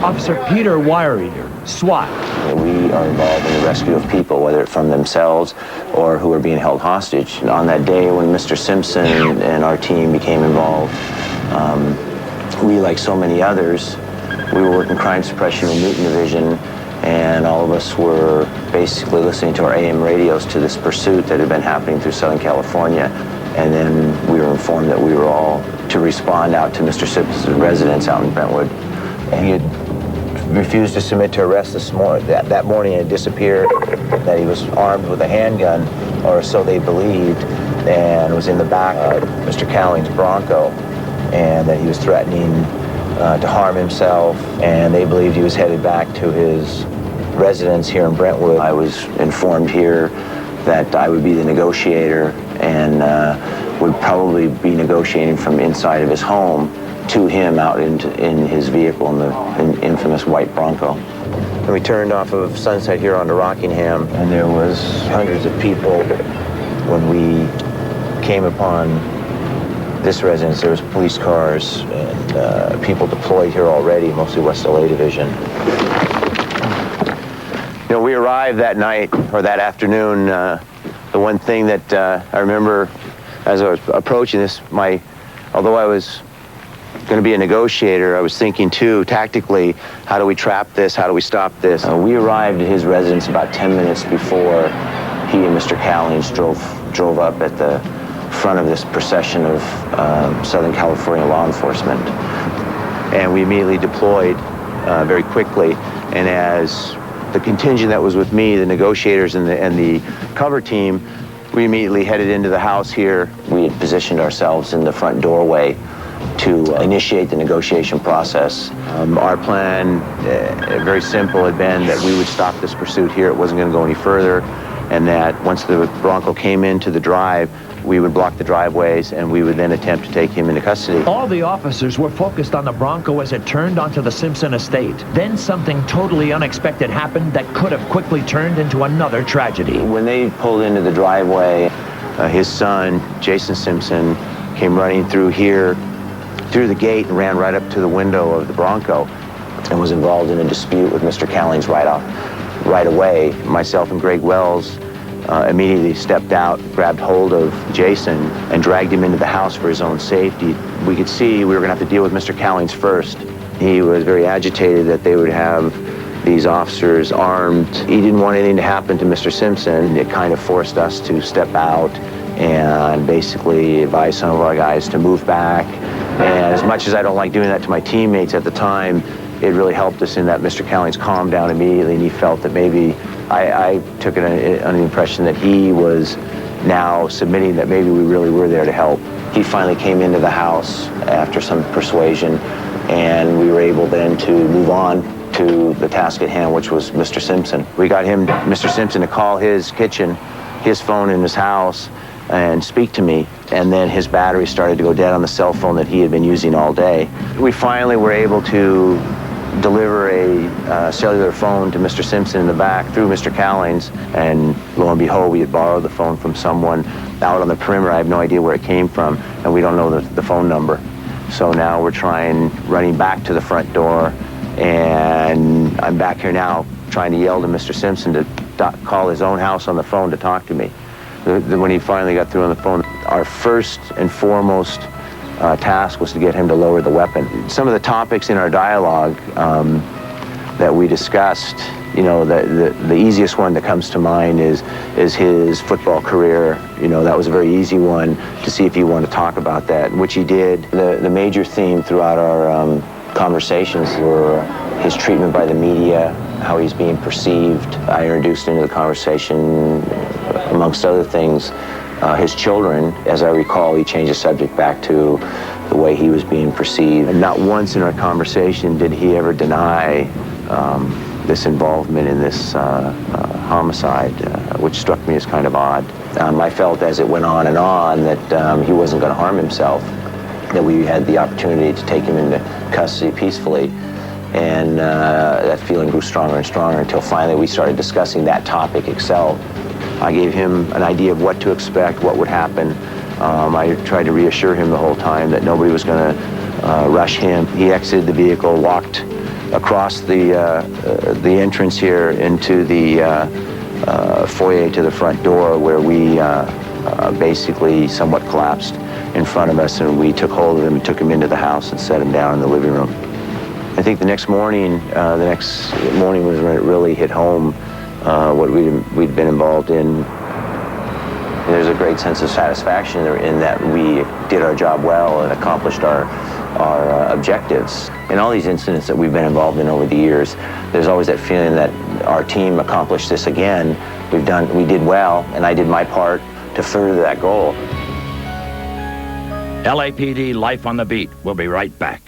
Officer Peter Wireeter, SWAT. We are involved in the rescue of people, whether from themselves or who are being held hostage. And on that day when Mr. Simpson and our team became involved, we, like so many others, we were working crime suppression in Newton Division, and all of us were basically listening to our AM radios to this pursuit that had been happening through Southern California. And then we were informed that we were all to respond out to Mr. Simpson's residence out in Brentwood. He had refused to submit to arrest that morning and disappeared, that he was armed with a handgun, or so they believed, and was in the back of Mr. Calling's Bronco, and that he was threatening to harm himself, and they believed he was headed back to his residence here in Brentwood. I was informed here that I would be the negotiator and would probably be negotiating from inside of his home to him out in his vehicle in the infamous white Bronco. And we turned off of Sunset here onto Rockingham, and there was hundreds of people. When we came upon this residence, there was police cars and people deployed here already, mostly West LA Division. You know, we arrived that night, or that afternoon. The one thing that I remember as I was approaching this, although I was going to be a negotiator, I was thinking too, tactically, how do we trap this? How do we stop this? We arrived at his residence about 10 minutes before he and Mr. Callings drove up at the front of this procession of Southern California law enforcement. And we immediately deployed very quickly. And as the contingent that was with me, the negotiators and the cover team, we immediately headed into the house here. We had positioned ourselves in the front doorway to initiate the negotiation process. Our plan, very simple, had been that we would stop this pursuit here. It wasn't going to go any further, and that once the Bronco came into the drive, we would block the driveways, and we would then attempt to take him into custody. All the officers were focused on the Bronco as it turned onto the Simpson estate. Then something totally unexpected happened that could have quickly turned into another tragedy. When they pulled into the driveway, his son, Jason Simpson, came running through here, through the gate, and ran right up to the window of the Bronco and was involved in a dispute with Mr. Callings right away. Myself and Greg Wells immediately stepped out, grabbed hold of Jason, and dragged him into the house for his own safety. We could see we were going to have to deal with Mr. Callings first. He was very agitated that they would have these officers armed. He didn't want anything to happen to Mr. Simpson. It kind of forced us to step out and basically advise some of our guys to move back. And as much as I don't like doing that to my teammates at the time, it really helped us in that Mr. Callings calmed down immediately, and he felt that maybe I took an impression that he was now submitting that maybe we really were there to help. He finally came into the house after some persuasion, and we were able then to move on to the task at hand, which was Mr. Simpson. We got Mr. Simpson, to call his kitchen, his phone in his house, and speak to me, and then his battery started to go dead on the cell phone that he had been using all day. We finally were able to deliver a cellular phone to Mr. Simpson in the back through Mr. Callings, and lo and behold, we had borrowed the phone from someone out on the perimeter. I have no idea where it came from, and we don't know the phone number. So now we're running back to the front door, and I'm back here now trying to yell to Mr. Simpson to call his own house on the phone to talk to me. When he finally got through on the phone, our first and foremost task was to get him to lower the weapon. Some of the topics in our dialogue that we discussed, you know, the easiest one that comes to mind is his football career. You know, that was a very easy one to see if he wanted to talk about that, which he did. The major theme throughout our conversations were his treatment by the media, how he's being perceived. I introduced into the conversation, amongst other things, his children. As I recall, he changed the subject back to the way he was being perceived. And not once in our conversation did he ever deny this involvement in this homicide, which struck me as kind of odd. I felt as it went on and on that he wasn't going to harm himself, that we had the opportunity to take him into custody peacefully. And that feeling grew stronger and stronger until finally we started discussing that topic itself. I gave him an idea of what to expect, what would happen. I tried to reassure him the whole time that nobody was going to rush him. He exited the vehicle, walked across the entrance here into the foyer to the front door, where we basically somewhat collapsed in front of us, and we took hold of him and took him into the house and set him down in the living room. I think the next morning was when it really hit home what we'd been involved in. There's a great sense of satisfaction in that we did our job well and accomplished our objectives. In all these incidents that we've been involved in over the years, there's always that feeling that our team accomplished this again. We did well, and I did my part to further that goal. LAPD Life on the Beat will be right back.